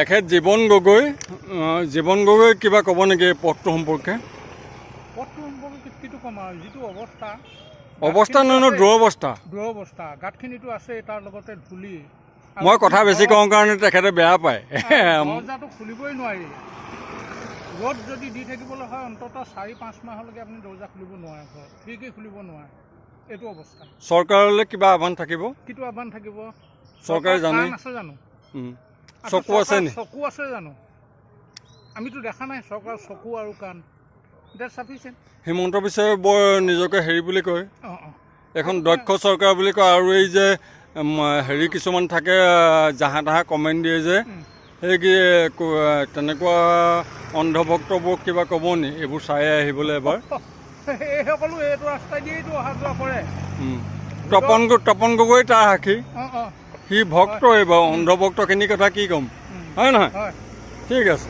এখেত জীৱন গগৈ কিবা ক'ব নেকি পথটো সম্পৰ্কে? পথটো সম্পৰ্কে কিটো ক'ম আৰু যিটো অৱস্থা নহয় দুৰৱস্থা গাঁতখিনিতো আছে, তাৰ লগতে ধূলি। মই কথা বেছি কওঁ কাৰণে তেখেতে বেয়া পায়। দৰ্জাটো খুলিবই নোৱাৰি। ৰ'দ যদি দি থাকিবলৈ হয় অন্ততঃ 4-5 মাহলৈকে আপুনি দৰ্জা খুলিব নোৱাৰে, ঘৰত খিৰিকী খুলিব নোৱাৰে। এইটো অৱস্থা। চৰকাৰলৈ কিবা আহ্বান থাকিব? কিটো আহ্বান থাকিব? চৰকাৰে জানে আছে জানো? চকু আছে নি? চকু আছে জানো? আমিতো দেখা নাই চৰকাৰৰ চকু আৰু কাণ। এতিয়া চাফিচিয়েণ্ট। হিমন্ত বিশ্ব বৰ নিজকে হেৰি বুলি কয়, এখন দক্ষ চৰকাৰ বুলি কয়। আৰু এই যে হেৰি কিছুমান থাকে জাহা তাহা কমেণ্ট দিয়ে যে, সেই কি তেনেকুৱা অন্ধভক্তবোৰক কিবা ক'ব নি এইবোৰ চাই আহিবলৈ এবাৰ? এইসকলো এইটো ৰাস্তা দিয়েইতো অহা যোৱা কৰে। তপন গগৈ তাৰ সাক্ষী, সি ভক্ত এইবাৰ অন্ধভক্তখিনিৰ কথা কি ক'ম, হয় নহয়? ঠিক আছে।